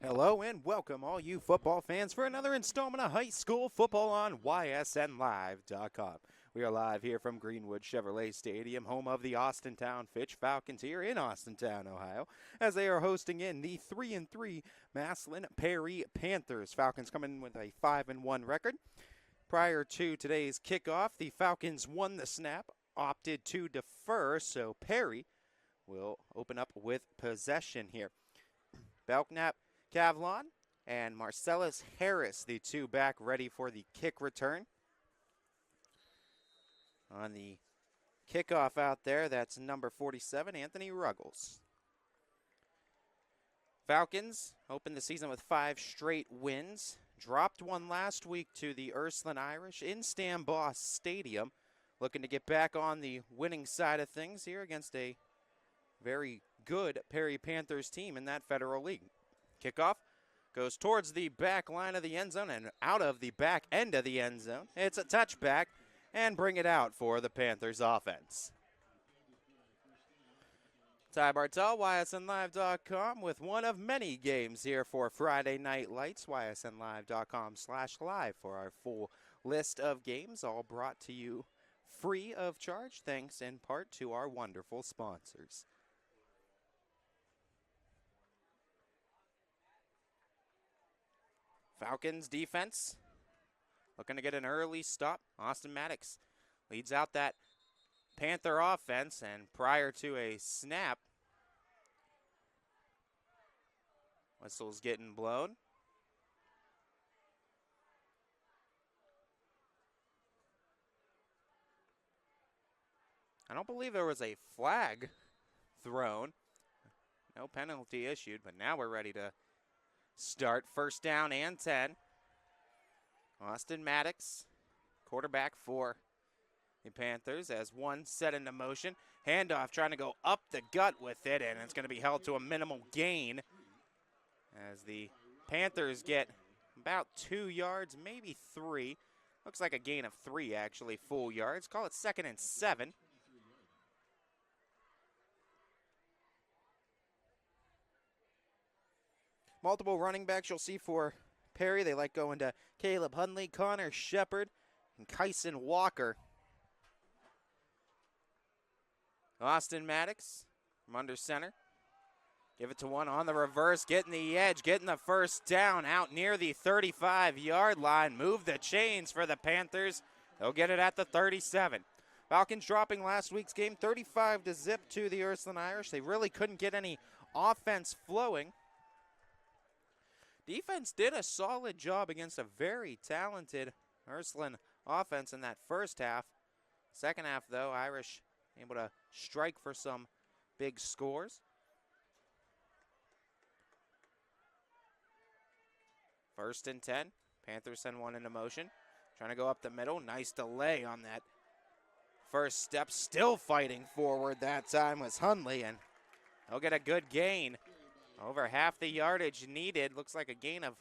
Hello and welcome all you football fans for another installment of High School Football on YSNLive.com. We are live here from Greenwood Chevrolet Stadium, home of the Austintown Fitch Falcons here in Austintown, Ohio, as they are hosting in the 3-3 Massillon Perry Panthers. Falcons coming in with a 5-1 record. Prior to today's kickoff, the Falcons won the snap, opted to defer, so Perry will open up with possession here. Belknap Cavlon and Marcellus Harris, the two back, ready for the kick return. On the kickoff out there, that's number 47, Anthony Ruggles. Falcons opened the season with 5 straight wins. Dropped one last week to the Ursuline Irish in Stambaugh Stadium. Looking to get back on the winning side of things here against a very good Perry Panthers team in that Federal League. Kickoff goes towards the back line of the end zone and out of the back end of the end zone. It's a touchback and bring it out for the Panthers offense. Ty Bartel, YSNLive.com with one of many games here for Friday Night Lights. YSNLive.com/live for our full list of games, all brought to you free of charge, thanks in part to our wonderful sponsors. Falcons defense looking to get an early stop. Austin Maddox leads out that Panther offense, and prior to a snap, whistle's getting blown. I don't believe there was a flag thrown. No penalty issued, but now we're ready to start. First down and 10. Austin Maddox, quarterback for the Panthers, as one set into motion. Handoff trying to go up the gut with it, and it's going to be held to a minimal gain as the Panthers get about 2 yards, maybe 3. Looks like a gain of 3, actually, full yards. Call it 2nd and 7. Multiple running backs you'll see for Perry. They like going to Caleb Hundley, Connor Shepard, and Kyson Walker. Austin Maddox from under center. Give it to one on the reverse, getting the edge, getting the first down out near the 35-yard line. Move the chains for the Panthers. They'll get it at the 37. Falcons dropping last week's game 35-0 to the Ursuline Irish. They really couldn't get any offense flowing. Defense did a solid job against a very talented Ursuline offense in that first half. Second half, though, Irish able to strike for some big scores. First and 10. Panthers send one into motion. Trying to go up the middle. Nice delay on that first step. Still fighting forward that time was Hundley, and he'll get a good gain. Over half the yardage needed. Looks like a gain of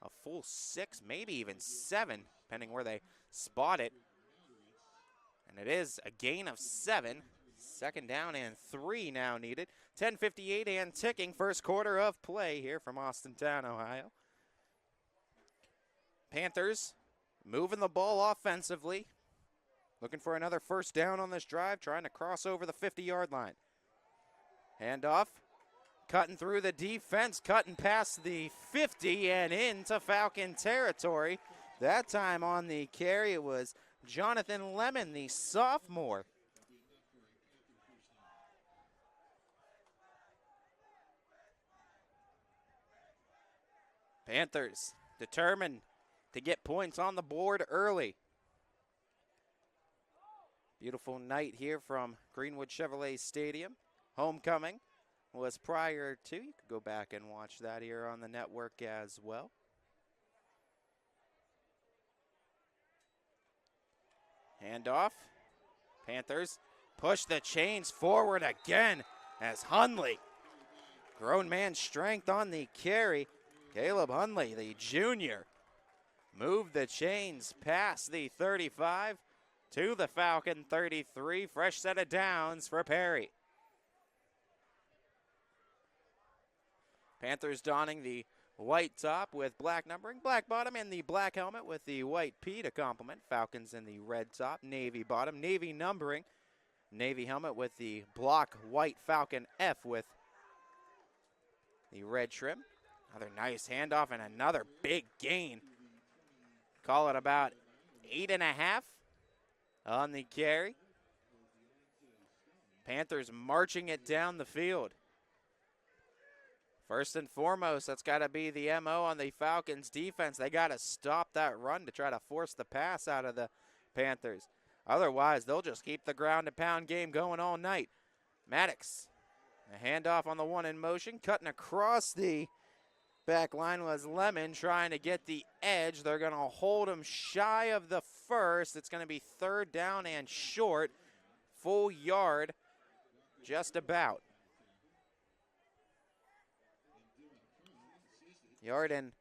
a full 6, maybe even 7, depending where they spot it. And it is a gain of 7. Second down and 3 now needed. 10:58 and ticking. First quarter of play here from Austintown, Ohio. Panthers moving the ball offensively. Looking for another first down on this drive. Trying to cross over the 50-yard line. Handoff. Cutting through the defense, cutting past the 50 and into Falcon territory. That time on the carry, it was Jonathan Lemon, the sophomore. Panthers determined to get points on the board early. Beautiful night here from Greenwood Chevrolet Stadium. Homecoming was prior to. You could go back and watch that here on the network as well. Handoff. Panthers push the chains forward again as Hundley. Grown man strength on the carry. Caleb Hundley, the junior, moved the chains past the 35 to the Falcon 33. Fresh set of downs for Perry. Panthers donning the white top with black numbering, black bottom, and the black helmet with the white P to complement. Falcons in the red top, navy bottom, navy numbering, navy helmet with the block white Falcon F with the red trim. Another nice handoff and another big gain. Call it about 8.5 on the carry. Panthers marching it down the field. First and foremost, that's got to be the MO on the Falcons defense. They got to stop that run to try to force the pass out of the Panthers. Otherwise, they'll just keep the ground and pound game going all night. Maddox, a handoff on the one in motion, cutting across the back line was Lemon trying to get the edge. They're going to hold him shy of the first. It's going to be third down and short. Full yard, just about. Yard and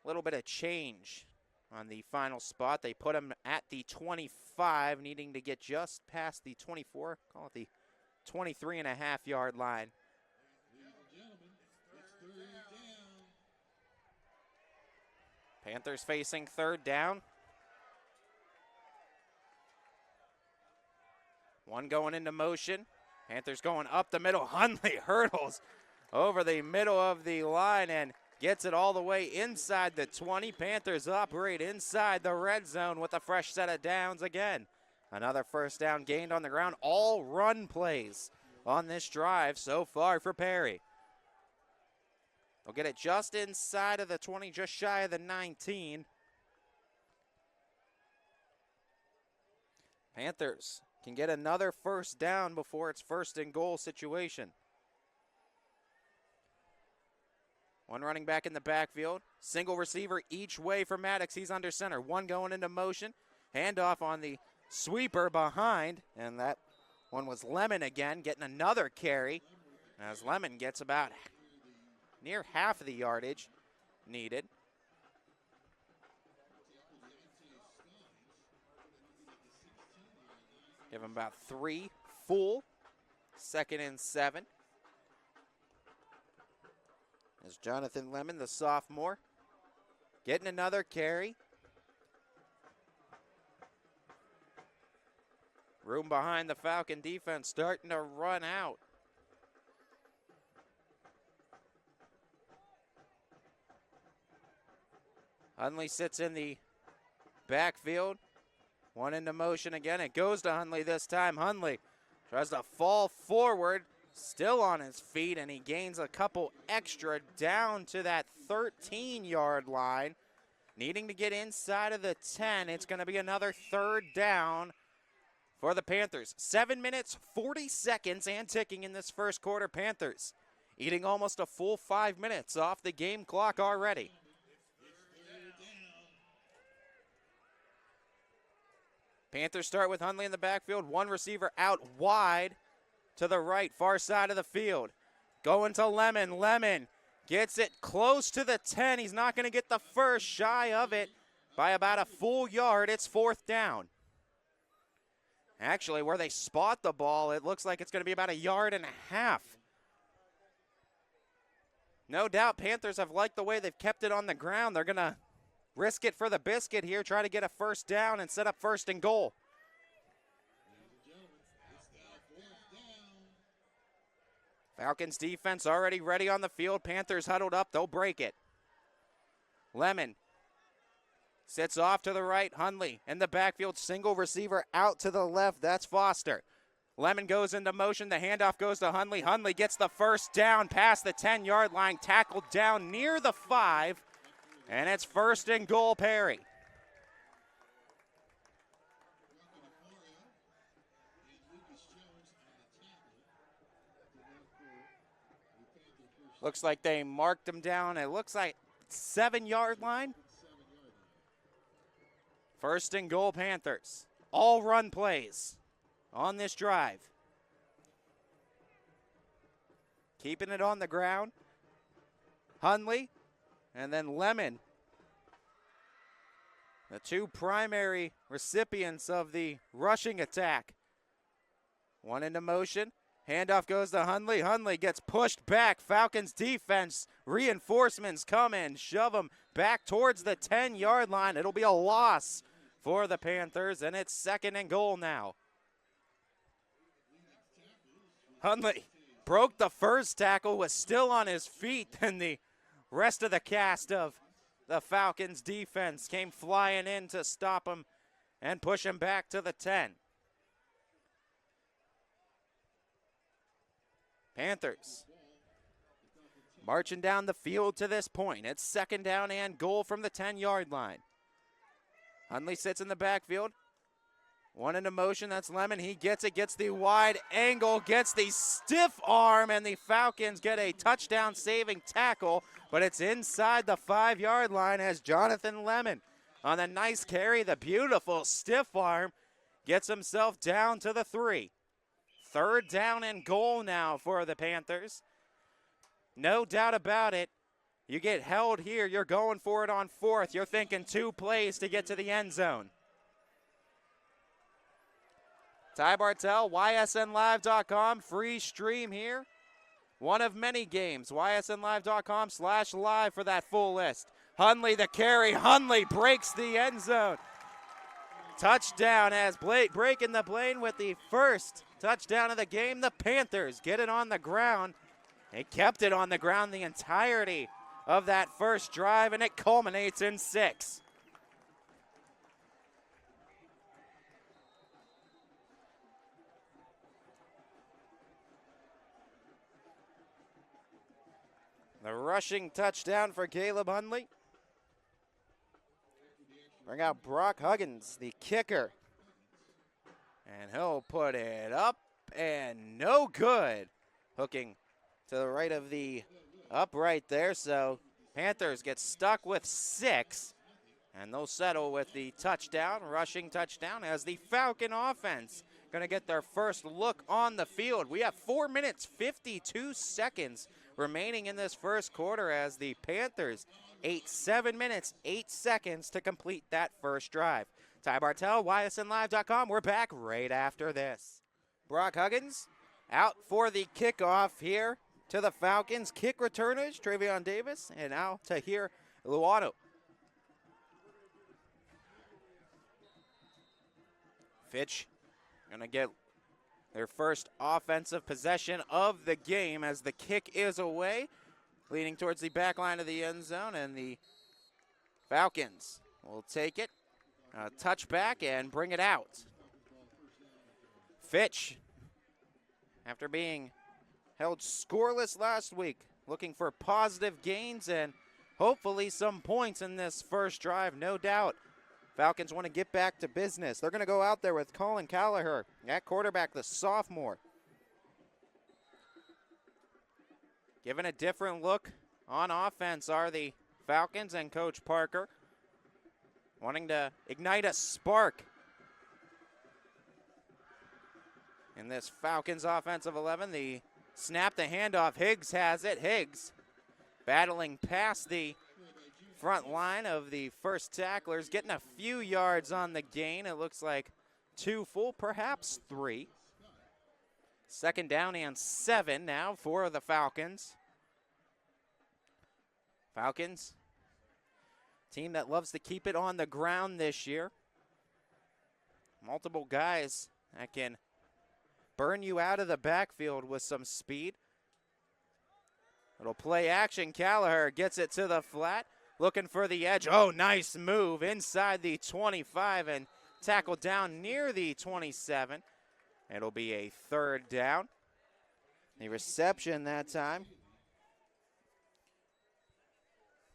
a little bit of change on the final spot. They put him at the 25, needing to get just past the 24, call it the 23.5-yard line. Panthers facing third down. One going into motion. Panthers going up the middle. Hundley hurdles over the middle of the line and gets it all the way inside the 20. Panthers operate inside the red zone with a fresh set of downs again. Another first down gained on the ground. All run plays on this drive so far for Perry. They'll get it just inside of the 20, just shy of the 19. Panthers can get another first down before it's first and goal situation. One running back in the backfield. Single receiver each way for Maddox. He's under center. One going into motion. Handoff on the sweeper behind. And that one was Lemon again, getting another carry. As Lemon gets about near half of the yardage needed. Give him about 3 full. 2nd and 7. As Jonathan Lemon, the sophomore, getting another carry. Room behind the Falcon defense starting to run out. Hundley sits in the backfield. One into motion again. It goes to Hundley this time. Hundley tries to fall forward. Still on his feet, and he gains a couple extra down to that 13-yard line. Needing to get inside of the 10. It's going to be another third down for the Panthers. 7 minutes, 40 seconds, and ticking in this first quarter. Panthers eating almost a full 5 minutes off the game clock already. Panthers start with Hundley in the backfield. One receiver out wide to the right, far side of the field. Going to Lemon. Lemon gets it close to the 10. He's not going to get the first, shy of it by about a full yard. It's fourth down. Actually, where they spot the ball, it looks like it's going to be about 1.5 yards. No doubt Panthers have liked the way they've kept it on the ground. They're going to risk it for the biscuit here, try to get a first down and set up first and goal. Falcons defense already ready on the field. Panthers huddled up. They'll break it. Lemon sits off to the right. Hundley in the backfield. Single receiver out to the left. That's Foster. Lemon goes into motion. The handoff goes to Hundley. Hundley gets the first down past the 10-yard line. Tackled down near the 5. And it's first and goal, Perry. Looks like they marked him down. It looks like 7-yard line. First and goal, Panthers. All run plays on this drive. Keeping it on the ground. Hundley and then Lemon. The two primary recipients of the rushing attack. One into motion. Handoff goes to Hundley. Hundley gets pushed back. Falcons defense, reinforcements come in, shove them back towards the 10-yard line. It'll be a loss for the Panthers, and it's 2nd and goal now. Hundley broke the first tackle, was still on his feet, and the rest of the cast of the Falcons defense came flying in to stop him and push him back to the 10. Panthers marching down the field to this point. It's 2nd down and goal from the 10-yard line. Hundley sits in the backfield. One into motion, that's Lemon. He gets it, gets the wide angle, gets the stiff arm, and the Falcons get a touchdown saving tackle, but it's inside the 5-yard line as Jonathan Lemon on a nice carry, the beautiful stiff arm, gets himself down to the 3. 3rd down and goal now for the Panthers. No doubt about it. You get held here, you're going for it on 4th. You're thinking 2 plays to get to the end zone. Ty Bartell, ysnlive.com, free stream here. One of many games, ysnlive.com/live for that full list. Hundley the carry, Hundley breaks the end zone. Touchdown as breaking the plane with the first touchdown of the game. The Panthers get it on the ground. They kept it on the ground the entirety of that first drive, and it culminates in 6. The rushing touchdown for Caleb Hundley. Bring out Brock Huggins, the kicker. And he'll put it up and no good. Hooking to the right of the upright there. So Panthers get stuck with 6. And they'll settle with the touchdown, rushing touchdown, as the Falcon offense going to get their first look on the field. We have 4 minutes, 52 seconds remaining in this first quarter as the Panthers 7 minutes, 8 seconds to complete that first drive. Ty Bartell, ysnlive.com. We're back right after this. Brock Huggins out for the kickoff here to the Falcons. Kick returners, Travion Davis, and now Tahir Luano. Fitch going to get their first offensive possession of the game as the kick is away, leading towards the back line of the end zone, and the Falcons will take it, touch back, and bring it out. Fitch, after being held scoreless last week, looking for positive gains and hopefully some points in this first drive, no doubt. Falcons want to get back to business. They're going to go out there with Colin Callagher at quarterback, the sophomore. Given a different look on offense are the Falcons and Coach Parker, wanting to ignite a spark in this Falcons offensive 11. The snap, the handoff, Higgs has it. Higgs battling past the front line of the first tacklers, getting a few yards on the gain. It looks like 2 full, perhaps 3. 2nd down and 7 now for the Falcons. Falcons, team that loves to keep it on the ground this year. Multiple guys that can burn you out of the backfield with some speed. Little play action. Callagher gets it to the flat. Looking for the edge. Oh, nice move inside the 25 and tackled down near the 27. It'll be a 3rd down. The reception that time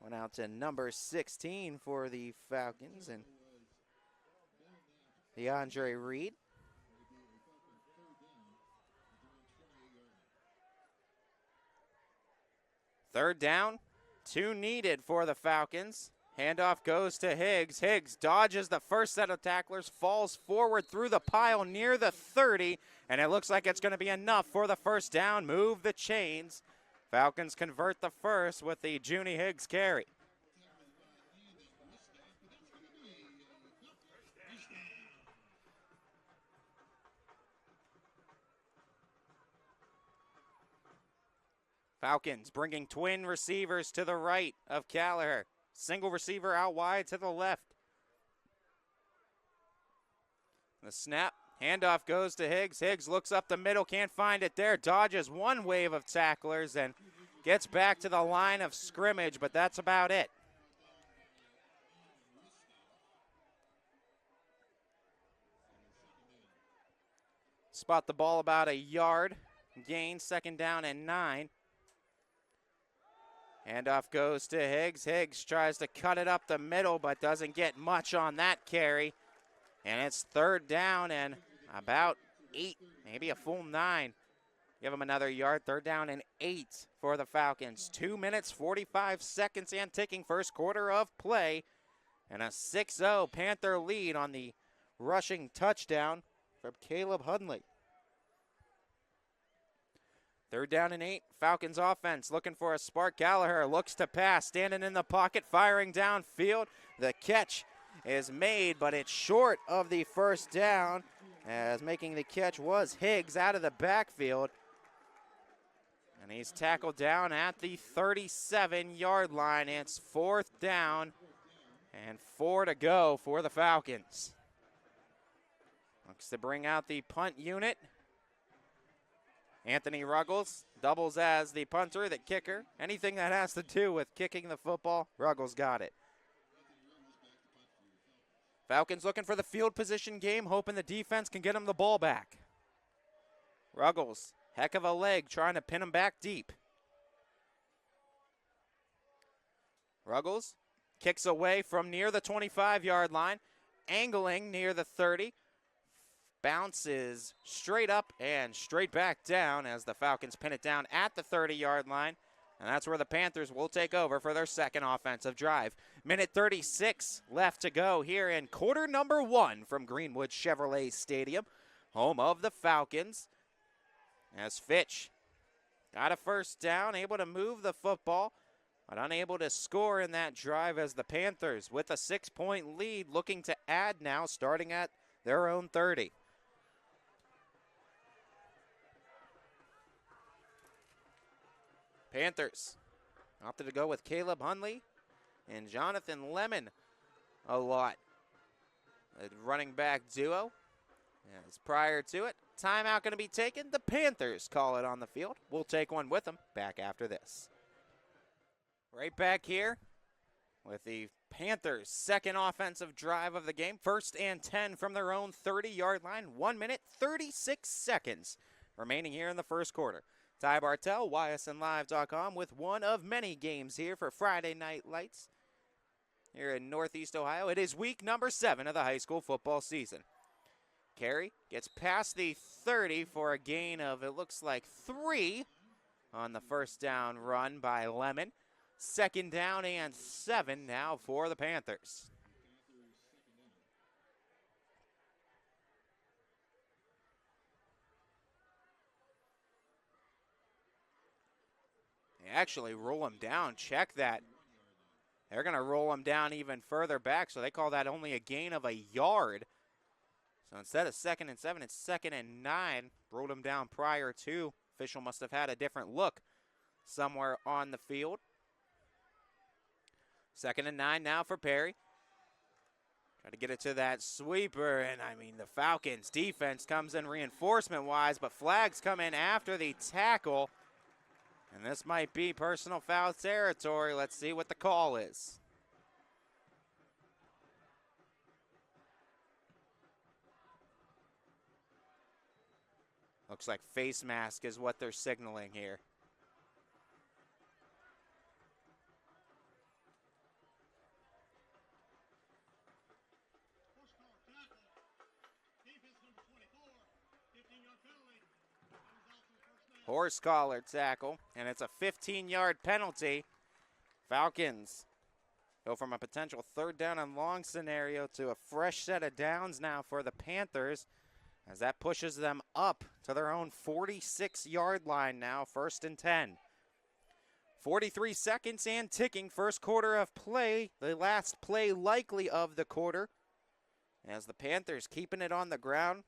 went out to number 16 for the Falcons, and DeAndre Reed. Third down. 2 needed for the Falcons. Handoff goes to Higgs. Higgs dodges the first set of tacklers, falls forward through the pile near the 30, and it looks like it's going to be enough for the first down. Move the chains. Falcons convert the first with the Junie Higgs carry. Falcons bringing twin receivers to the right of Callagher. Single receiver out wide to the left. The snap, handoff goes to Higgs. Higgs looks up the middle, can't find it there. Dodges one wave of tacklers and gets back to the line of scrimmage, but that's about it. Spot the ball about a yard. Gain, 2nd down and 9. Handoff goes to Higgs. Higgs tries to cut it up the middle, but doesn't get much on that carry. And it's 3rd down and about 8, maybe a full 9. Give him another yard. 3rd down and 8 for the Falcons. 2 minutes, 45 seconds and ticking, first quarter of play. And a 6-0 Panther lead on the rushing touchdown from Caleb Hundley. 3rd down and 8. Falcons offense looking for a spark. Gallagher looks to pass, standing in the pocket, firing downfield. The catch is made, but it's short of the 1st down, as making the catch was Higgs out of the backfield. And he's tackled down at the 37-yard line. It's 4th down and 4 to go for the Falcons. Looks to bring out the punt unit. Anthony Ruggles doubles as the punter, the kicker. Anything that has to do with kicking the football, Ruggles got it. Falcons looking for the field position game, hoping the defense can get him the ball back. Ruggles, heck of a leg, trying to pin him back deep. Ruggles kicks away from near the 25-yard line, angling near the 30. Bounces straight up and straight back down as the Falcons pin it down at the 30-yard line. And that's where the Panthers will take over for their 2nd offensive drive. Minute 36 left to go here in quarter number 1 from Greenwood Chevrolet Stadium, home of the Falcons. As Fitch got a 1st down, able to move the football, but unable to score in that drive, as the Panthers, with a 6-point lead, looking to add now, starting at their own 30. Panthers opted to go with Caleb Hundley and Jonathan Lemon a lot. A running back duo. As prior to it, timeout going to be taken. The Panthers call it on the field. We'll take one with them back after this. Right back here with the Panthers' 2nd offensive drive of the game. 1st and 10 from their own 30-yard line. 1 minute, 36 seconds remaining here in the 1st quarter. Ty Bartell, ysnlive.com, with one of many games here for Friday Night Lights here in Northeast Ohio. It is week number 7 of the high school football season. Carey gets past the 30 for a gain of, it looks like, 3 on the 1st down run by Lemon. 2nd down and 7 now for the Panthers. They actually roll him down. Check that. They're going to roll him down even further back, so they call that only a gain of a yard. So instead of 2nd and 7, it's 2nd and 9. Rolled him down prior to. Official must have had a different look somewhere on the field. 2nd and 9 now for Perry. Try to get it to that sweeper, and I mean the Falcons defense comes in reinforcement-wise, but flags come in after the tackle. And this might be personal foul territory. Let's see what the call is. Looks like face mask is what they're signaling here. Horse collar tackle, and it's a 15-yard penalty. Falcons go from a potential 3rd down and long scenario to a fresh set of downs now for the Panthers, as that pushes them up to their own 46-yard line now, 1st and 10. 43 seconds and ticking, 1st quarter of play, the last play likely of the quarter, as the Panthers keeping it on the ground,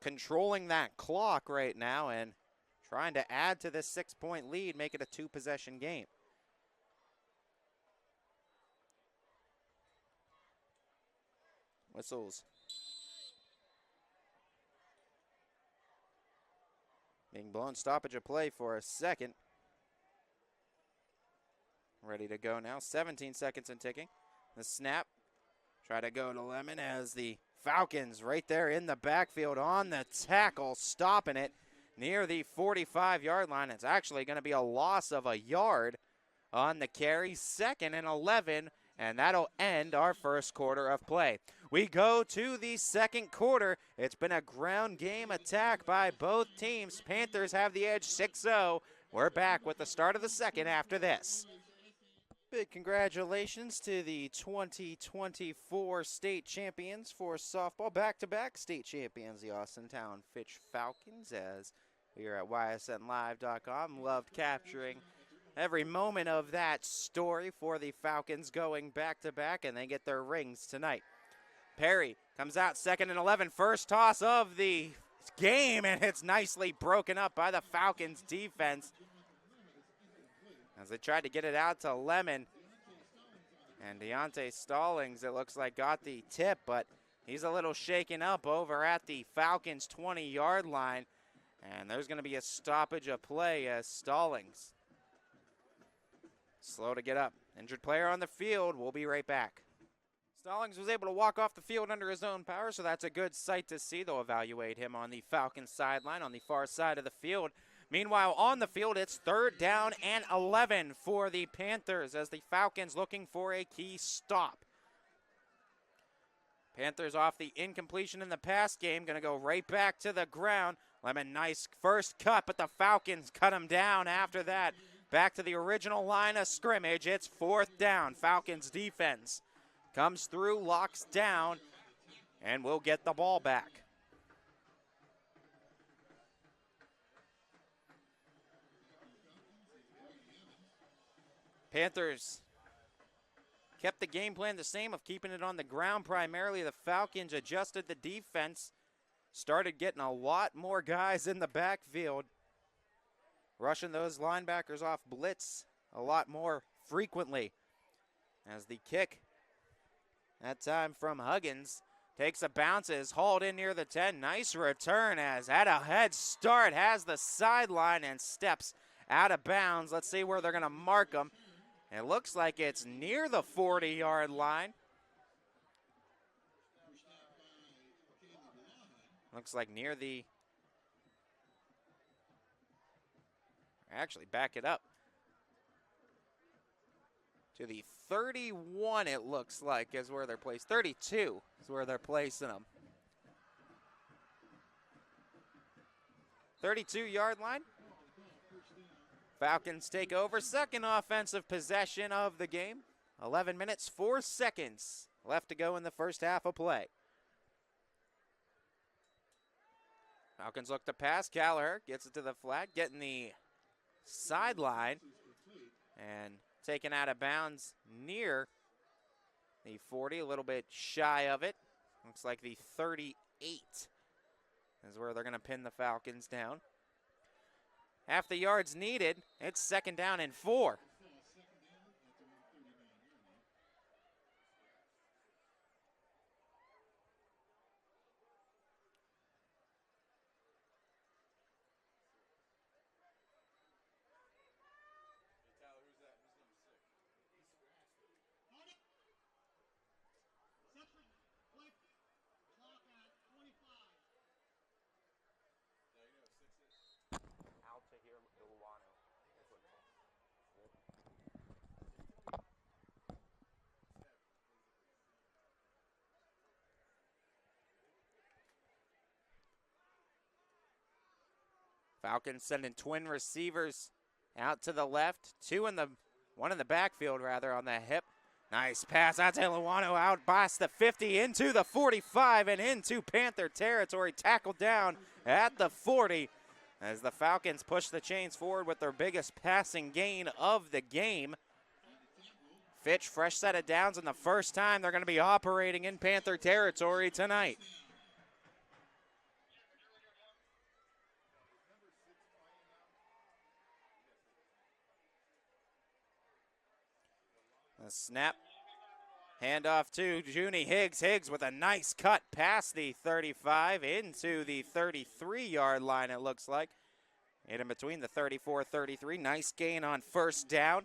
controlling that clock right now, and trying to add to this 6-point lead, make it a 2-possession game. Whistles. Being blown, stoppage of play for a second. Ready to go now, 17 seconds and ticking. The snap, try to go to Lemon as the Falcons right there in the backfield on the tackle, stopping it near the 45-yard line. It's actually going to be a loss of a yard on the carry, 2nd and 11, and that'll end our first quarter of play. We go to the second quarter. It's been a ground game attack by both teams. Panthers have the edge 6-0. We're back with the start of the second after this. Big congratulations to the 2024 state champions for softball. Back-to-back state champions, the Austintown Fitch Falcons, as we are at ysnlive.com. Loved capturing every moment of that story for the Falcons going back-to-back, and they get their rings tonight. Perry comes out 2nd and 11, first toss of the game, and it's nicely broken up by the Falcons defense as they tried to get it out to Lemon. And Deontay Stallings, it looks like, got the tip, but he's a little shaken up over at the Falcons' 20-yard line. And there's going to be a stoppage of play as Stallings slow to get up. Injured player on the field. We'll be right back. Stallings was able to walk off the field under his own power, so that's a good sight to see. They'll evaluate him on the Falcons sideline on the far side of the field. Meanwhile, on the field, it's 3rd down and 11 for the Panthers as the Falcons looking for a key stop. Panthers off the incompletion in the pass game, going to go right back to the ground. Lemon, nice first cut, but the Falcons cut him down after that. Back to the original line of scrimmage. It's 4th down. Falcons defense comes through, locks down, and we'll get the ball back. Panthers kept the game plan the same of keeping it on the ground primarily. The Falcons adjusted the defense, started getting a lot more guys in the backfield, rushing those linebackers off blitz a lot more frequently. As the kick, that time from Huggins, takes a bounce, is hauled in near the 10. Nice return as at a head start, has the sideline and steps out of bounds. Let's see where they're going to mark him. It looks like it's near the 40-yard line. Looks like near the, actually back it up. To the 31, it looks like, is where they're placed. 32 is where they're placing them. 32-yard line. Falcons take over, second offensive possession of the game. 11 minutes, 4 seconds left to go in the first half of play. Falcons look to pass. Callagher gets it to the flat, getting the sideline, and taken out of bounds near the 40, a little bit shy of it. Looks like the 38 is where they're going to pin the Falcons down. Half the yards needed. It's 2nd down and 4. Falcons sending twin receivers out to the left. One in the backfield, rather, on the hip. Nice pass out to Luano, out past the 50, into the 45, and into Panther territory. Tackled down at the 40 as the Falcons push the chains forward with their biggest passing gain of the game. Fitch, fresh set of downs, and the first time they're going to be operating in Panther territory tonight. A snap. Handoff to Junie Higgs. Higgs with a nice cut past the 35 into the 33-yard line, it looks like. In between the 34-33. Nice gain on first down.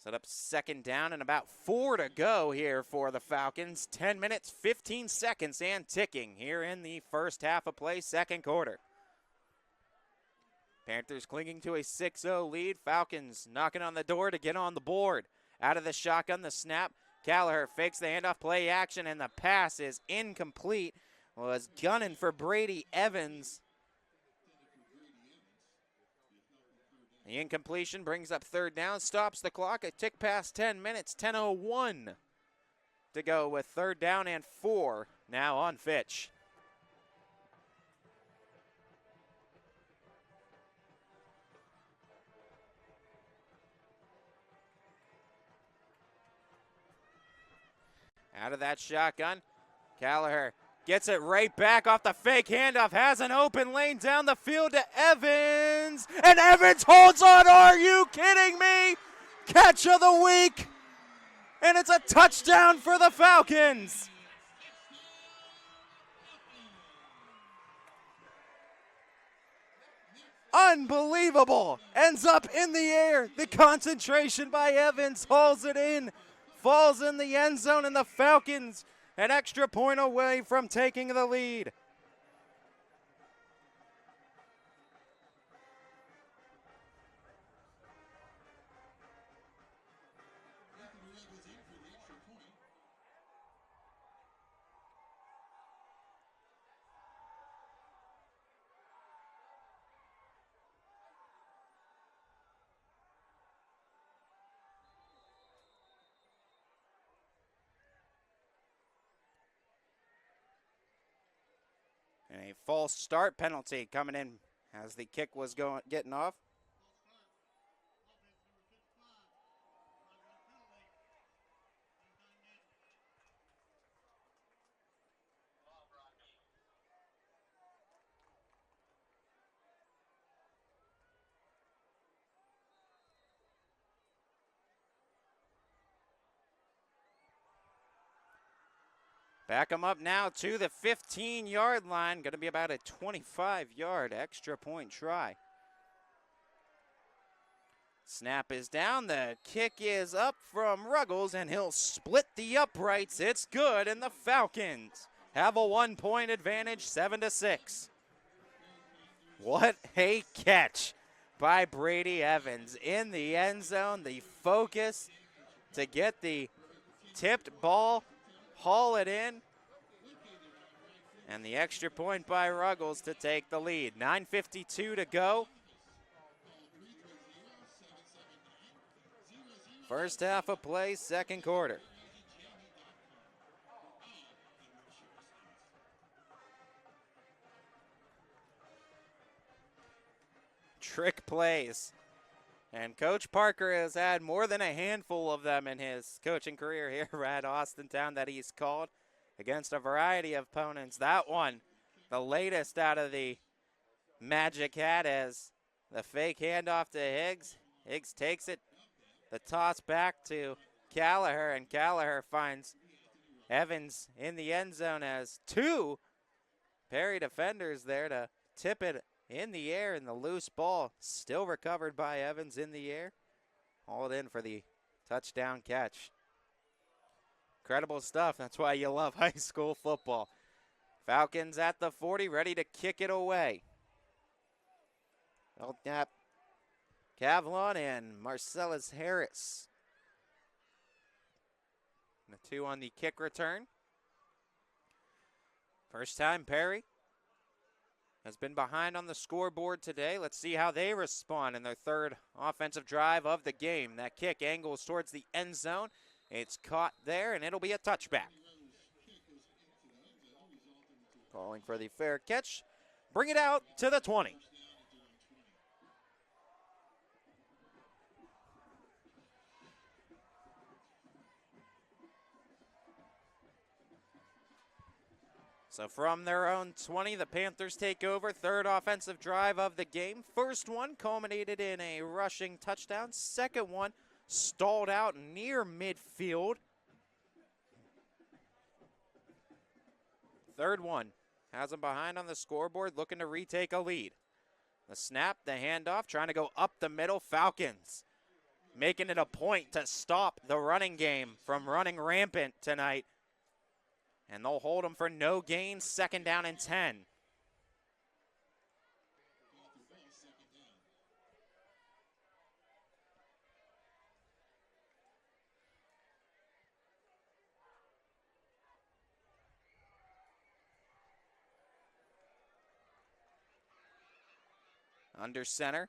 Set up second down and about 4 to go here for the Falcons. 10 minutes, 15 seconds and ticking here in the first half of play, second quarter. Panthers clinging to a 6-0 lead. Falcons knocking on the door to get on the board. Out of the shotgun, the snap. Gallagher fakes the handoff, play action, and the pass is incomplete. Was gunning for Brady Evans. The incompletion brings up third down, stops the clock. A tick past 10 minutes, 10:01 to go with third down and 4 now on Fitch. Out of that shotgun, Gallagher gets it right back off the fake handoff, has an open lane down the field to Evans, and Evans holds on. Are you kidding me? Catch of the week, and it's a touchdown for the Falcons. Unbelievable. Ends up in the air. The concentration by Evans hauls it in. Falls in the end zone, and the Falcons an extra point away from taking the lead. And a false start penalty coming in as the kick was getting off. Back them up now to the 15-yard line. Going to be about a 25-yard extra point try. Snap is down. The kick is up from Ruggles, and he'll split the uprights. It's good, and the Falcons have a 1-point advantage, 7-6. What a catch by Brady Evans in the end zone. The focus to get the tipped ball, haul it in, and the extra point by Ruggles to take the lead. 9:52 to go. First half of play, second quarter. Trick plays. And Coach Parker has had more than a handful of them in his coaching career here at Austintown that he's called against a variety of opponents. That one, the latest out of the Magic hat, as the fake handoff to Higgs. Higgs takes it, the toss back to Gallagher, and Gallagher finds Evans in the end zone as two Perry defenders there to tip it in the air, and the loose ball still recovered by Evans in the air. Hauled in for the touchdown catch. Incredible stuff. That's why you love high school football. Falcons at the 40, ready to kick it away. Belknap, Cavlon, and Marcellus Harris. The two on the kick return. First time Perry has been behind on the scoreboard today. Let's see how they respond in their third offensive drive of the game. That kick angles towards the end zone. It's caught there, and it'll be a touchback. Calling for the fair catch. Bring it out to the 20. So from their own 20, the Panthers take over. Third offensive drive of the game. First one culminated in a rushing touchdown. Second one stalled out near midfield. Third one has them behind on the scoreboard, looking to retake a lead. The snap, the handoff, trying to go up the middle. Falcons making it a point to stop the running game from running rampant tonight. And they'll hold them for no gain, 2nd down and 10. Under center,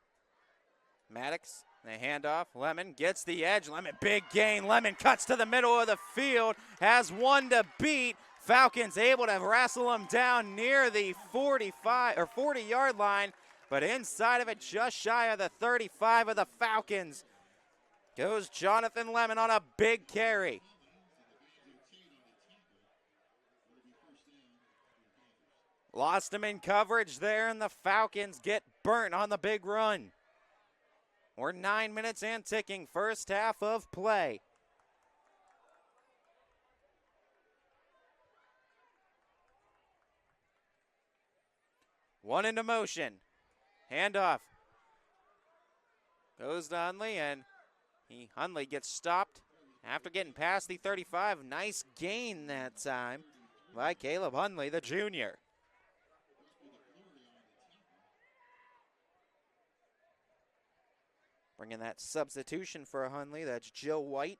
Maddox, the handoff, Lemon gets the edge, Lemon, big gain, Lemon cuts to the middle of the field, has one to beat. Falcons able to wrestle him down near the 45 or 40-yard line, but inside of it, just shy of the 35 of the Falcons, goes Jonathan Lemon on a big carry. Lost him in coverage there, and the Falcons get burnt on the big run. We're 9 minutes and ticking, first half of play. One into motion. Handoff. Goes to Hundley, and Hundley gets stopped after getting past the 35. Nice gain that time by Caleb Hundley, the junior. Bringing that substitution for Hundley, that's Joe White.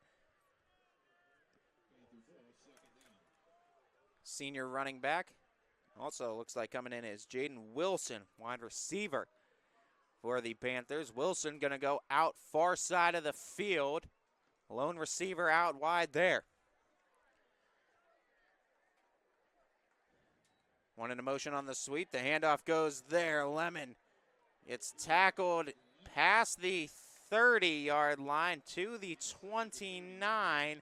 Senior running back. Also looks like coming in is Jaden Wilson, wide receiver for the Panthers. Wilson going to go out far side of the field. Lone receiver out wide there. One into motion on the sweep. The handoff goes there. Lemon. It's tackled past the 30-yard line to the 29.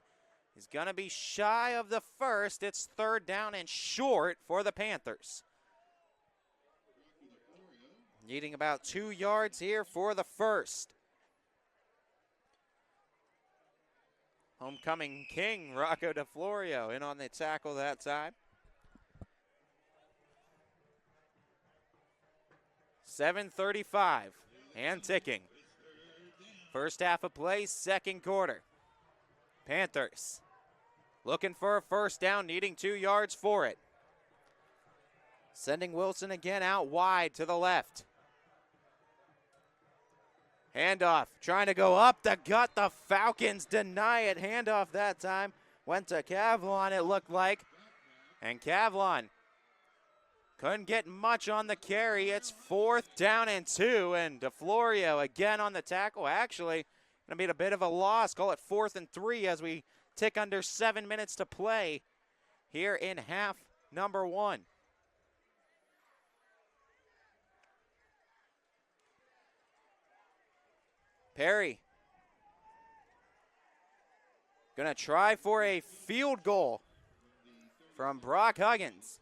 He's going to be shy of the first. It's 3rd down and short for the Panthers. Needing about 2 yards here for the first. Homecoming king, Rocco DeFlorio, in on the tackle that time. 7:35 and ticking. First half of play, second quarter. Panthers looking for a first down, needing 2 yards for it. Sending Wilson again out wide to the left. Handoff, trying to go up the gut. The Falcons deny it. Handoff that time went to Cavlon, it looked like. And Cavlon couldn't get much on the carry. It's 4th down and 2, and DeFlorio again on the tackle. Actually, going to be a bit of a loss. Call it 4th and 3 as we tick under 7 minutes to play here in half number 1. Perry going to try for a field goal from Brock Huggins.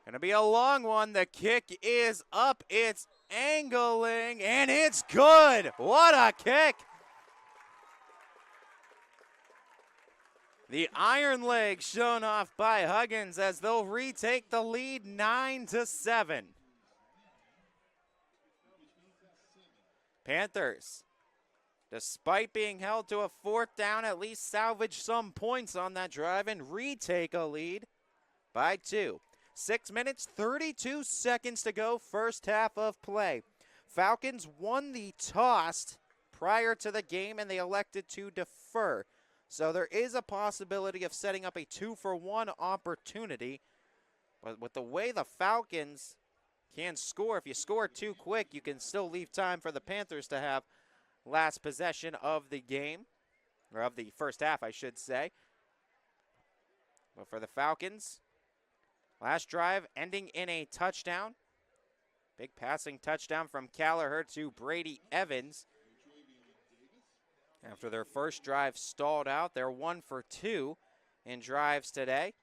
Going to be a long one. The kick is up. It's angling, and it's good. What a kick. The iron leg shown off by Huggins as they'll retake the lead 9-7. Panthers, despite being held to a 4th down, at least salvage some points on that drive and retake a lead by 2. 6 minutes, 32 seconds to go, first half of play. Falcons won the toss prior to the game, and they elected to defer. So there is a possibility of setting up a 2-for-1 opportunity. But with the way the Falcons can score, if you score too quick, you can still leave time for the Panthers to have last possession of the game, or of the first half, I should say. But for the Falcons, last drive ending in a touchdown. Big passing touchdown from Callagher to Brady Evans. After their first drive stalled out, they're 1 for 2 in drives today.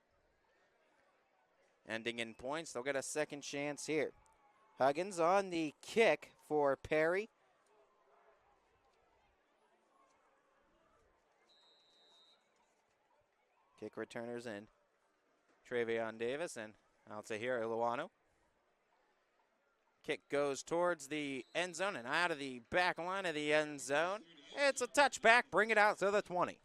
ending in points. They'll get a second chance here. Huggins on the kick for Perry. Kick returners in. Travion Davis and Altahir Iluano. Kick goes towards the end zone and out of the back line of the end zone. It's a touchback. Bring it out to the 20.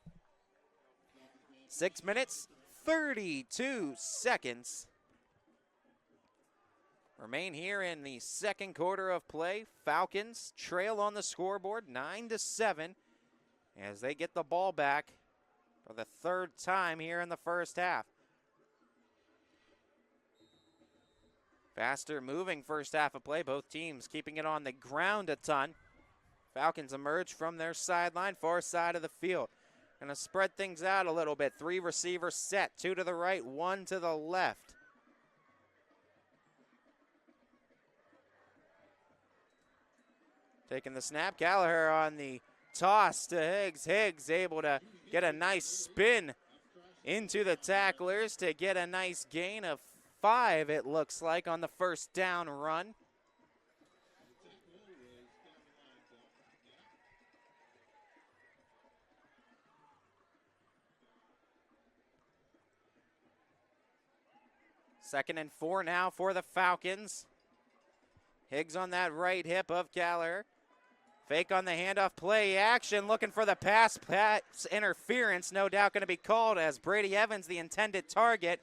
6 minutes, 32 seconds remain here in the second quarter of play. Falcons trail on the scoreboard 9-7 as they get the ball back for the third time here in the first half. Faster moving first half of play. Both teams keeping it on the ground a ton. Falcons emerge from their sideline, far side of the field. Going to spread things out a little bit. 3 receivers set, 2 to the right, 1 to the left. Taking the snap, Gallagher on the toss to Higgs. Higgs able to get a nice spin into the tacklers to get a nice gain of 5, it looks like, on the first down run. Second and 4 now for the Falcons. Higgs on that right hip of Gallagher. Fake on the handoff, play action, looking for the pass interference. No doubt going to be called as Brady Evans, the intended target.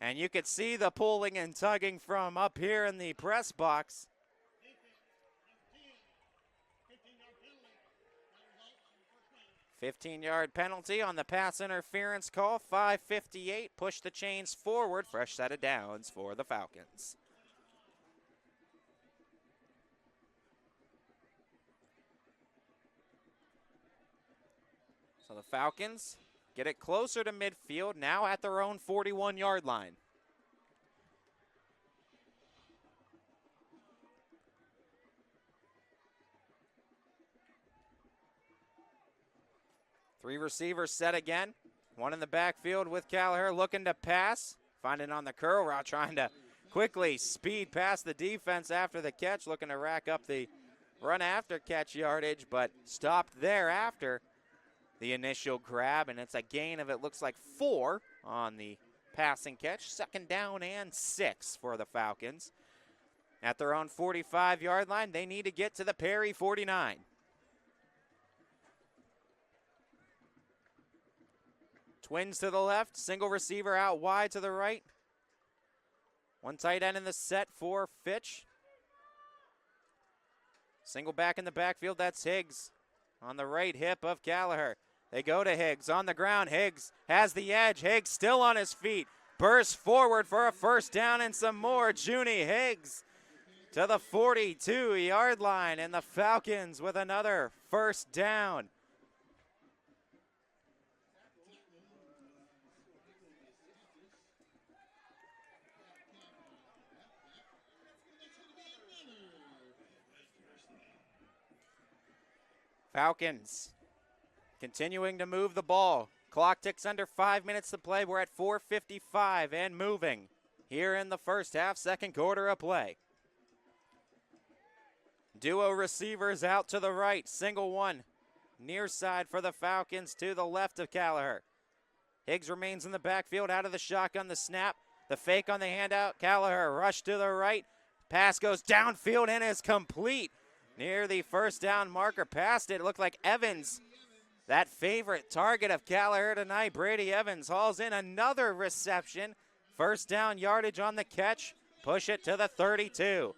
And you could see the pulling and tugging from up here in the press box. $15-yard penalty on the pass interference call. 5:58, push the chains forward. Fresh set of downs for the Falcons. So the Falcons get it closer to midfield, now at their own 41-yard line. Three receivers set again. One in the backfield with Gallagher looking to pass. Finding on the curl route, trying to quickly speed past the defense after the catch, looking to rack up the run after catch yardage, but stopped there after the initial grab, and it's a gain of, it looks like, 4 on the passing catch. Second down and 6 for the Falcons. At their own 45-yard line, they need to get to the Perry 49. Twins to the left, single receiver out wide to the right. One tight end in the set for Fitch. Single back in the backfield, that's Higgs on the right hip of Gallagher. They go to Higgs on the ground. Higgs has the edge. Higgs still on his feet. Bursts forward for a first down and some more. Junie Higgs to the 42-yard line, and the Falcons with another first down. Falcons continuing to move the ball. Clock ticks under 5 minutes to play. We're at 4:55 and moving here in the first half, second quarter of play. Duo receivers out to the right. Single one near side for the Falcons to the left of Gallagher. Higgs remains in the backfield, out of the shotgun, the snap. The fake on the handout. Gallagher rush to the right. Pass goes downfield and is complete. Near the first down marker, past it. It looked like Evans, that favorite target of Gallagher tonight. Brady Evans hauls in another reception. First down yardage on the catch. Push it to the 32.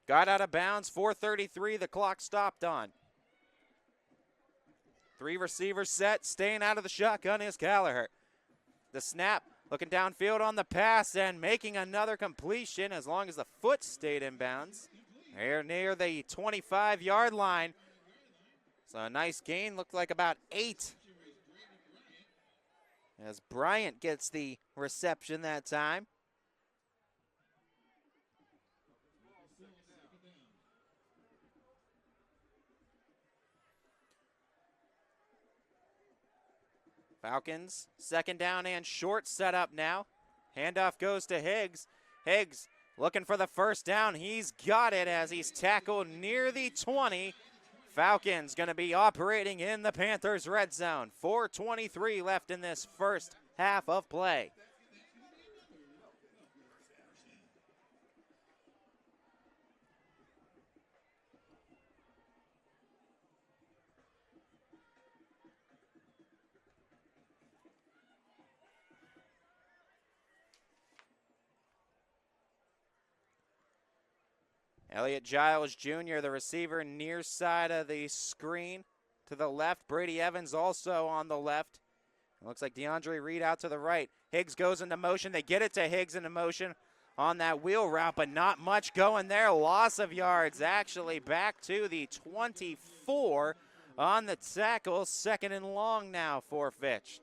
Got out of bounds, 4:33, the clock stopped on. Three receivers set, staying out of the shotgun is Gallagher. The snap, looking downfield on the pass and making another completion as long as the foot stayed in bounds. They're near the 25-yard line. So a nice gain, looked like about 8. As Bryant gets the reception that time. Falcons, second down and short setup now. Handoff goes to Higgs. Higgs looking for the first down. He's got it as he's tackled near the 20. Falcons going to be operating in the Panthers' red zone. 4:23 left in this first half of play. Elliott Giles Jr., the receiver, near side of the screen to the left. Brady Evans also on the left. It looks like DeAndre Reed out to the right. Higgs goes into motion. They get it to Higgs into motion on that wheel route, but not much going there. Loss of yards actually back to the 24 on the tackle. Second and long now for Fitch.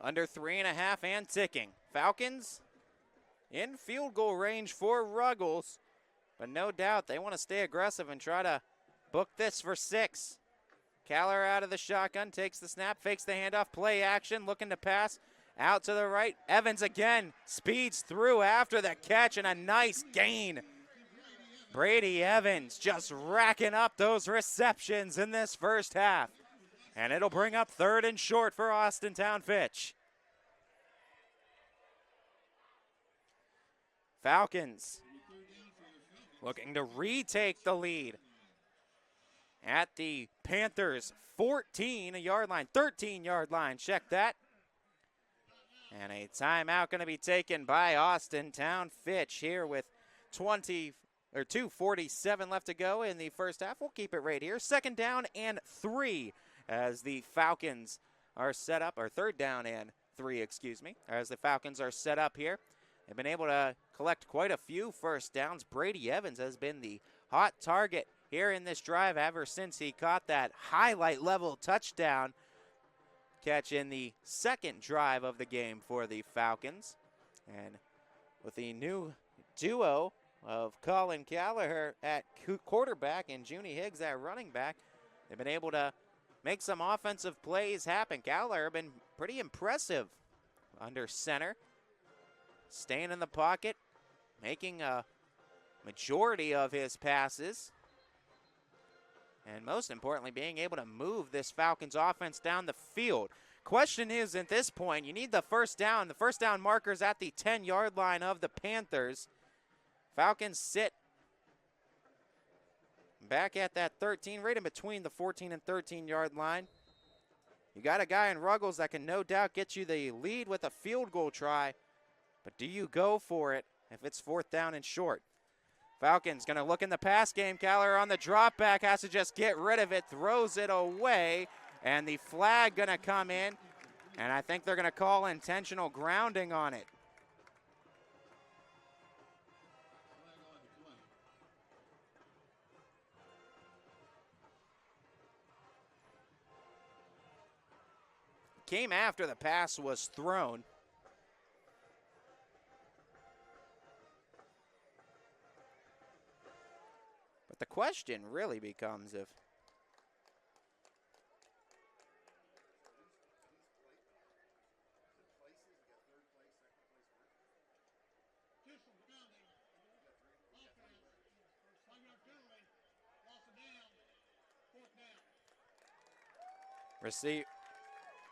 Under 3.5 and ticking. Falcons in field goal range for Ruggles, but no doubt they want to stay aggressive and try to book this for 6. Caller out of the shotgun, takes the snap, fakes the handoff, play action, looking to pass out to the right. Evans again speeds through after the catch and a nice gain. Brady Evans just racking up those receptions in this first half. And it'll bring up third and short for Austintown Fitch. Falcons looking to retake the lead at the Panthers' 13-yard line. Check that. And a timeout going to be taken by Austintown Fitch here with 2:47 left to go in the first half. We'll keep it right here. Second down and 3. As the Falcons are set up, or third down and 3, as the Falcons are set up here. They've been able to collect quite a few first downs. Brady Evans has been the hot target here in this drive ever since he caught that highlight level touchdown catch in the second drive of the game for the Falcons. And with the new duo of Colin Gallagher at quarterback and Junie Higgs at running back, they've been able to make some offensive plays happen. Gallagher been pretty impressive under center, staying in the pocket, making a majority of his passes, and most importantly, being able to move this Falcons offense down the field. Question is, at this point, you need the first down. The first down marker's at the 10-yard line of the Panthers. Falcons sit back at that 13, right in between the 14 and 13-yard line. You got a guy in Ruggles that can no doubt get you the lead with a field goal try, but do you go for it if it's fourth down and short? Falcons going to look in the pass game. Caller on the drop back, has to just get rid of it, throws it away, and the flag going to come in, and I think they're going to call intentional grounding on it. Came after the pass was thrown. But the question really becomes if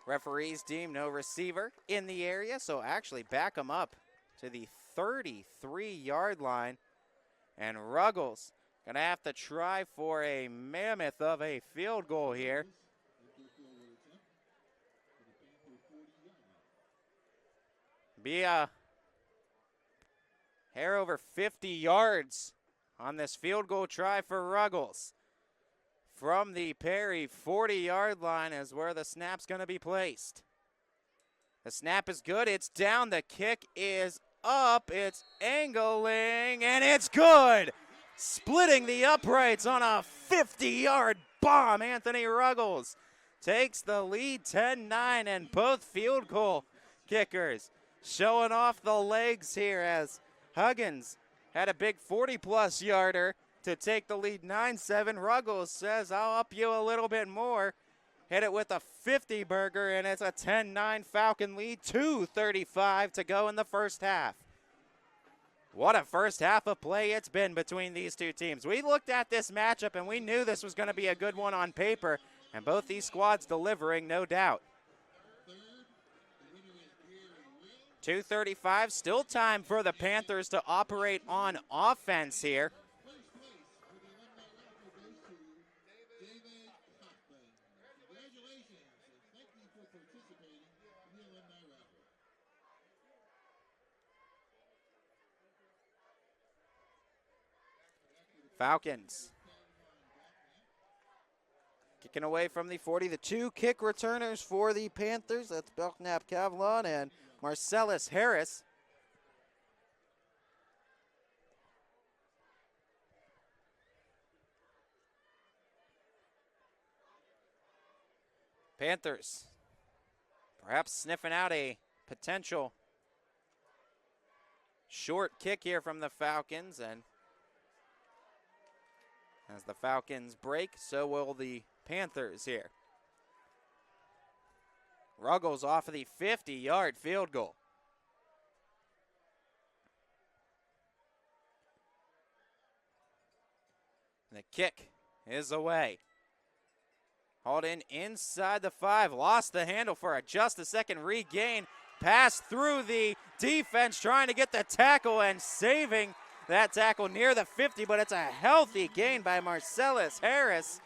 referees deem no receiver in the area, so actually back them up to the 33-yard line. And Ruggles gonna have to try for a mammoth of a field goal here. Be a hair over 50 yards on this field goal try for Ruggles. From the Perry 40-yard line is where the snap's going to be placed. The snap is good. It's down. The kick is up. It's angling, and it's good. Splitting the uprights on a 50-yard bomb. Anthony Ruggles takes the lead 10-9, and both field goal kickers showing off the legs here as Huggins had a big 40-plus yarder to take the lead 9-7. Ruggles says, I'll up you a little bit more. Hit it with a 50-burger, and it's a 10-9 Falcon lead. 2:35 to go in the first half. What a first half of play it's been between these two teams. We looked at this matchup, and we knew this was going to be a good one on paper, and both these squads delivering, no doubt. 2:35, still time for the Panthers to operate on offense here. Falcons kicking away from the 40. The two kick returners for the Panthers. That's Belknap Cavlon and Marcellus Harris. Panthers perhaps sniffing out a potential short kick here from the Falcons, and as the Falcons break, so will the Panthers here. Ruggles off of the 50-yard field goal. The kick is away. Hauled in inside the 5, lost the handle for just a second regain. Pass through the defense, trying to get the tackle and saving that tackle near the 50, but it's a healthy gain by Marcellus Harris.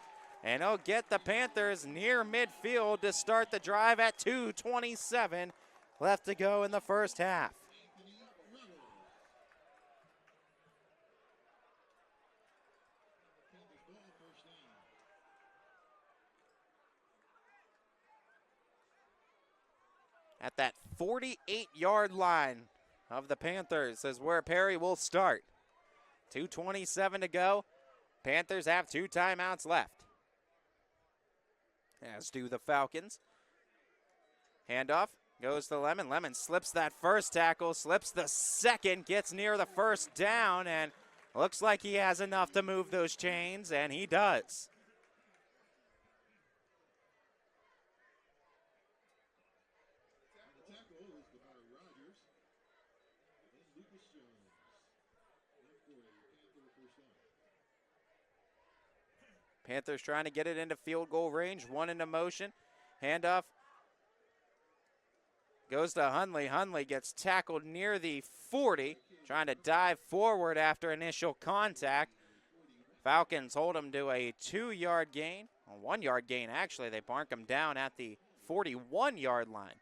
And he'll get the Panthers near midfield to start the drive at 2:27 left to go in the first half. At that 48-yard line of the Panthers is where Perry will start. 2:27 to go. Panthers have 2 timeouts left. As do the Falcons. Handoff goes to Lemon. Lemon slips that first tackle, slips the second, gets near the first down, and looks like he has enough to move those chains, and he does. Panthers trying to get it into field goal range. One into motion. Handoff goes to Hundley. Hundley gets tackled near the 40. Trying to dive forward after initial contact. Falcons hold him to a 2-yard gain. A 1-yard gain, actually. They mark him down at the 41-yard line.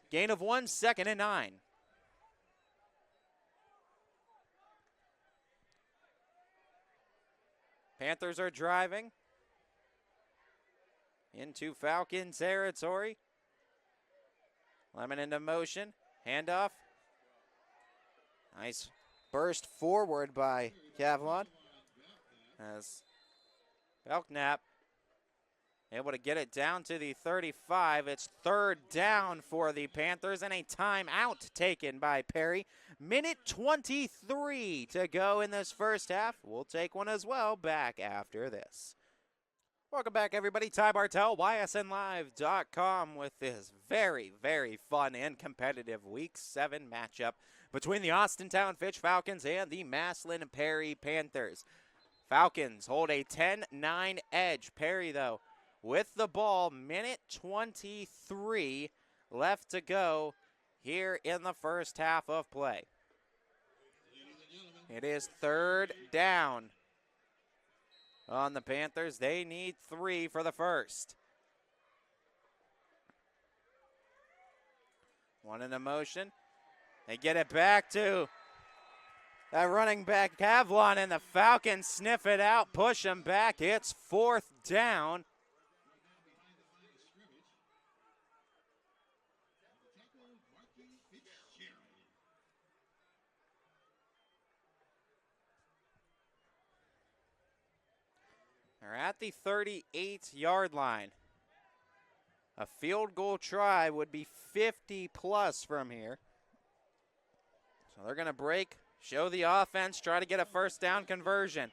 Gain of 1, 2nd and 9. Panthers are driving into Falcon territory. Lemon into motion. Handoff. Nice burst forward by Cavlon. As Belknap able to get it down to the 35. It's 3rd down for the Panthers and a timeout taken by Perry. Minute 23 to go in this first half. We'll take one as well back after this. Welcome back, everybody. Ty Bartell, YSNLive.com with this very, very fun and competitive Week 7 matchup between the Austintown Fitch Falcons and the Massillon Perry Panthers. Falcons hold a 10-9 edge. Perry, though, with the ball, minute 23 left to go here in the first half of play. It is 3rd down on the Panthers. They need 3 for the first. One in motion. They get it back to that running back Cavlon, and the Falcons sniff it out, push him back. It's 4th down. They're at the 38-yard line. A field goal try would be 50 plus from here. Well, they're going to break, show the offense, try to get a first down conversion.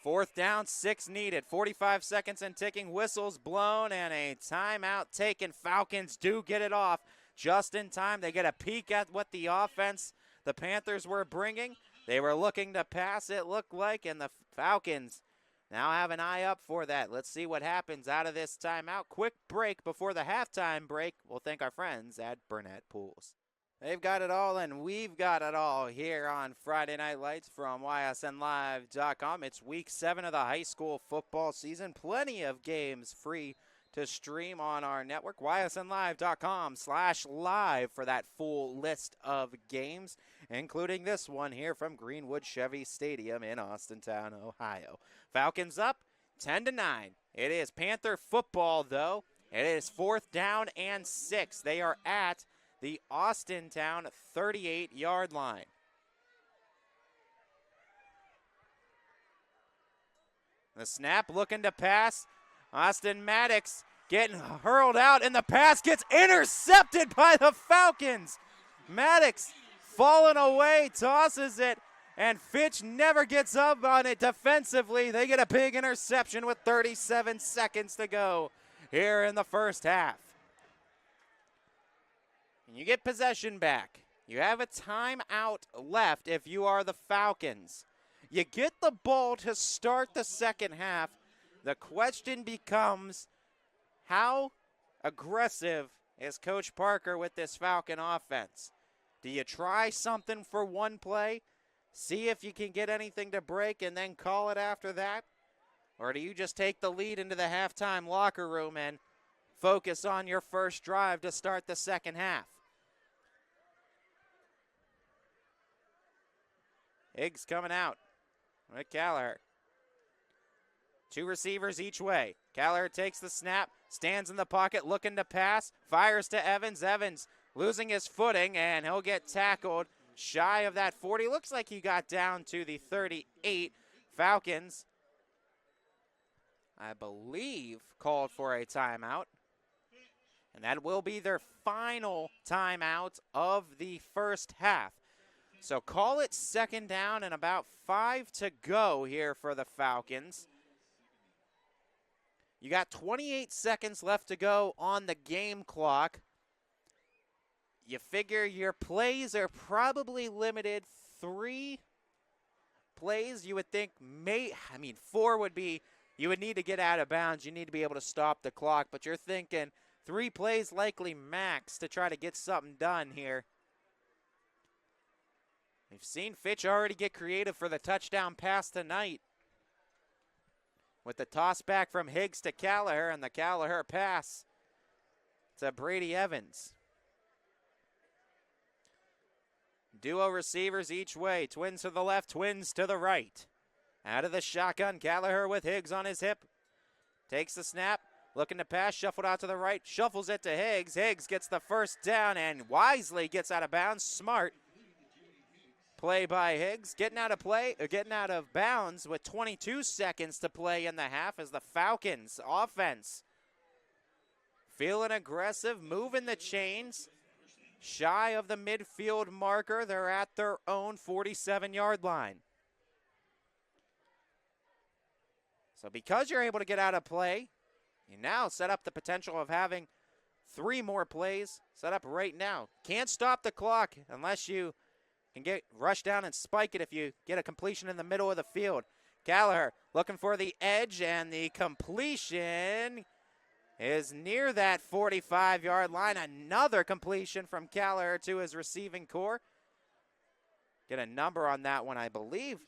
4th down, 6 needed. 45 seconds and ticking, whistles blown, and a timeout taken. Falcons do get it off just in time. They get a peek at what the offense the Panthers were bringing. They were looking to pass, it looked like, and the Falcons now have an eye up for that. Let's see what happens out of this timeout. Quick break before the halftime break. We'll thank our friends at Burnett Pools. They've got it all, and we've got it all here on Friday Night Lights from ysnlive.com. It's week 7 of the high school football season. Plenty of games free to stream on our network, ysnlive.com/live for that full list of games, including this one here from Greenwood Chevy Stadium in Austintown, Ohio. Falcons up 10-9. It is Panther football, though. It is 4th down and 6. They are at the Austintown 38-yard line. The snap looking to pass. Austin Maddox getting hurled out, and the pass gets intercepted by the Falcons. Maddox falling away, tosses it, and Fitch never gets up on it defensively. They get a big interception with 37 seconds to go here in the first half. And you get possession back. You have a timeout left if you are the Falcons. You get the ball to start the second half. The question becomes, how aggressive is Coach Parker with this Falcon offense? Do you try something for one play, see if you can get anything to break, and then call it after that? Or do you just take the lead into the halftime locker room and focus on your first drive to start the second half? Higgs coming out with Callagher. 2 receivers each way. Callagher takes the snap, stands in the pocket looking to pass, fires to Evans. Evans losing his footing, and he'll get tackled shy of that 40. Looks like he got down to the 38. Falcons, I believe, called for a timeout. And that will be their final timeout of the first half. So call it 2nd down and about 5 to go here for the Falcons. You got 28 seconds left to go on the game clock. You figure your plays are probably limited. 3 plays you would think 4 would be, you would need to get out of bounds. You need to be able to stop the clock, but you're thinking 3 plays likely max to try to get something done here. We've seen Fitch already get creative for the touchdown pass tonight with the toss back from Higgs to Callagher, and the Callagher pass to Brady Evans. Duo receivers each way, twins to the left, twins to the right. Out of the shotgun, Callagher with Higgs on his hip. Takes the snap, looking to pass, shuffled out to the right, shuffles it to Higgs. Higgs gets the first down and wisely gets out of bounds. Smart play by Higgs, getting out of bounds with 22 seconds to play in the half as the Falcons offense feeling aggressive, moving the chains. Shy of the midfield marker, they're at their own 47-yard line. So because you're able to get out of play, you now set up the potential of having 3 more plays set up right now. Can't stop the clock unless you can get rush down and spike it if you get a completion in the middle of the field. Callagher looking for the edge, and the completion is near that 45-yard line. Another completion from Callagher to his receiving core. Get a number on that one, I believe.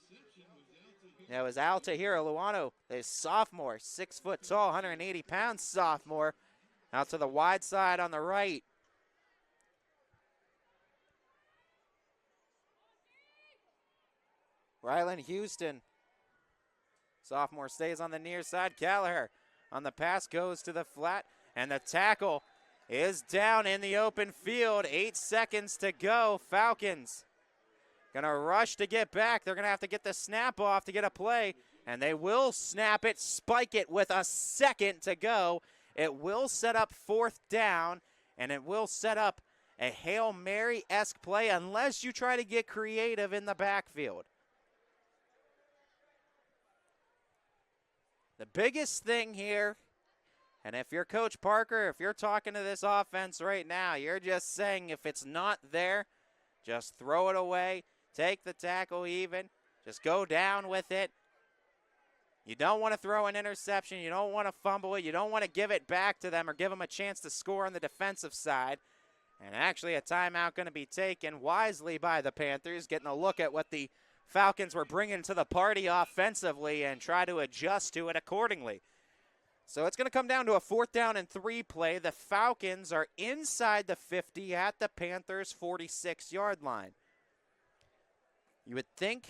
That was Altahira Luano, a sophomore, 6 foot tall, 180 pound sophomore, out to the wide side on the right. Rylan Houston, sophomore, stays on the near side. Callagher on the pass goes to the flat, and the tackle is down in the open field. 8 seconds to go. Falcons gonna rush to get back. They're gonna have to get the snap off to get a play, and they will snap it, spike it with a second to go. It will set up 4th down, and it will set up a Hail Mary-esque play unless you try to get creative in the backfield. The biggest thing here, and if you're Coach Parker, if you're talking to this offense right now, you're just saying if it's not there, just throw it away, take the tackle even, just go down with it. You don't want to throw an interception. You don't want to fumble it. You don't want to give it back to them or give them a chance to score on the defensive side. And actually a timeout going to be taken wisely by the Panthers, getting a look at what the Falcons were bringing to the party offensively and try to adjust to it accordingly. So it's going to come down to a 4th down and 3 play. The Falcons are inside the 50 at the Panthers' 46-yard line. You would think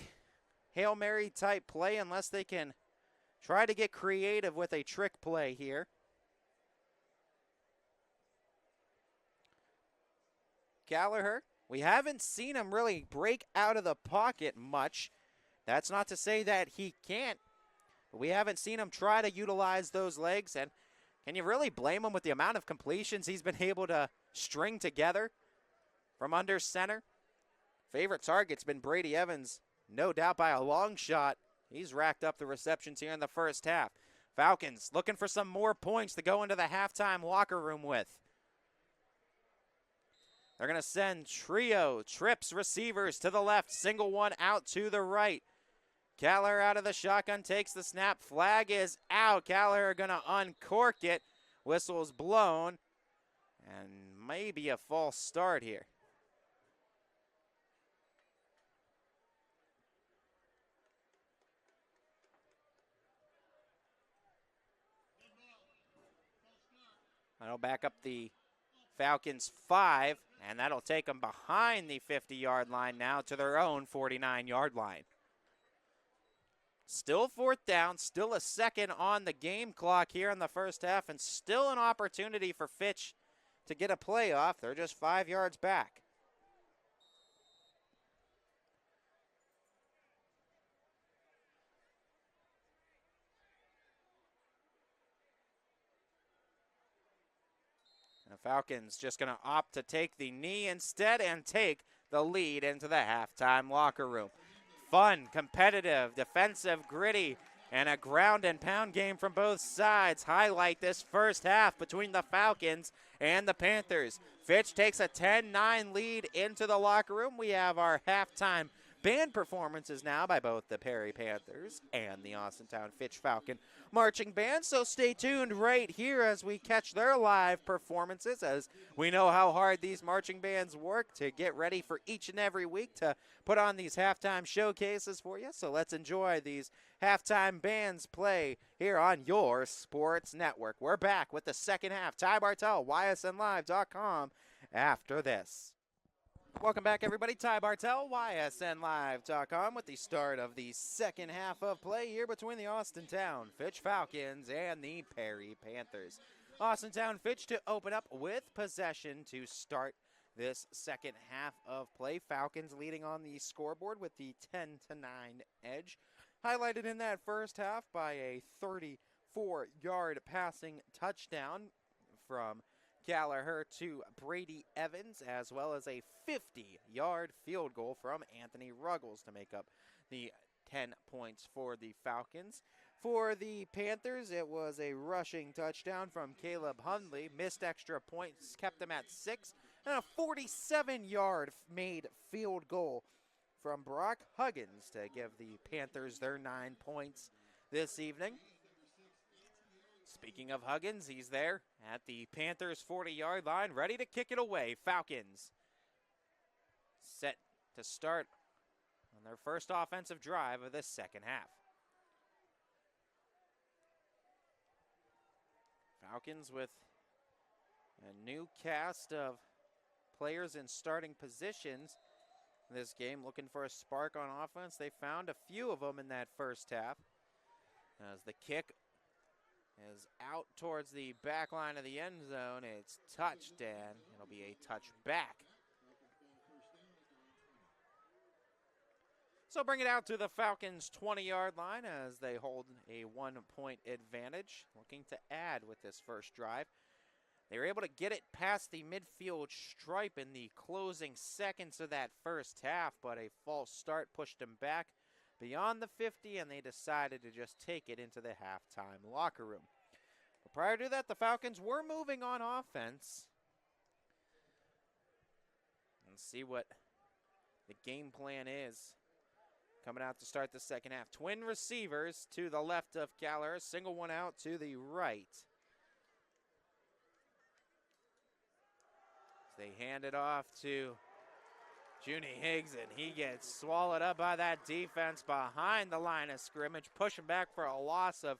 Hail Mary type play unless they can try to get creative with a trick play here. Gallagher, we haven't seen him really break out of the pocket much. That's not to say that he can't, but we haven't seen him try to utilize those legs. And can you really blame him with the amount of completions he's been able to string together from under center? Favorite target's been Brady Evans, no doubt by a long shot. He's racked up the receptions here in the first half. Falcons looking for some more points to go into the halftime locker room with. They're going to send trio trips receivers to the left, single one out to the right. Gallagher out of the shotgun, takes the snap. Flag is out. Gallagher going to uncork it. Whistle's blown. And maybe a false start here. That'll back up the Falcons 5, and that'll take them behind the 50-yard line now to their own 49-yard line. Still 4th down, still a second on the game clock here in the first half, and still an opportunity for Fitch to get a playoff. They're just 5 yards back. The Falcons just going to opt to take the knee instead and take the lead into the halftime locker room. Fun, competitive, defensive, gritty, and a ground and pound game from both sides highlight this first half between the Falcons and the Panthers. Fitch takes a 10-9 lead into the locker room. We have our halftime band performances now by both the Perry Panthers and the Austintown Fitch Falcon Marching Band. So stay tuned right here as we catch their live performances, as we know how hard these marching bands work to get ready for each and every week to put on these halftime showcases for you. So let's enjoy these halftime bands play here on your sports network. We're back with the second half. Ty Bartell, YSNLive.com after this. Welcome back, everybody. Ty Bartell, YSNLive.com with the start of the second half of play here between the Austintown Fitch Falcons and the Perry Panthers. Austintown Fitch to open up with possession to start this second half of play. Falcons leading on the scoreboard with the 10-9 edge, highlighted in that first half by a 34-yard passing touchdown from Gallagher to Brady Evans, as well as a 50-yard field goal from Anthony Ruggles to make up the 10 points for the Falcons. For the Panthers, it was a rushing touchdown from Caleb Hundley. Missed extra points, kept them at 6, and a 47-yard made field goal from Brock Huggins to give the Panthers their 9 points this evening. Speaking of Huggins, he's there at the Panthers' 40-yard line, ready to kick it away. Falcons set to start on their first offensive drive of this second half. Falcons with a new cast of players in starting positions this game, looking for a spark on offense. They found a few of them in that first half, as the kick is out towards the back line of the end zone. It's touched, and it'll be a touchback. So bring it out to the Falcons' 20-yard line as they hold a 1-point advantage, looking to add with this first drive. They were able to get it past the midfield stripe in the closing seconds of that first half, but a false start pushed them back beyond the 50, and they decided to just take it into the halftime locker room. But prior to that, the Falcons were moving on offense. Let's see what the game plan is coming out to start the second half. Twin receivers to the left of Gallagher, single one out to the right. They hand it off to Junie Higgs, and he gets swallowed up by that defense behind the line of scrimmage, pushing back for a loss of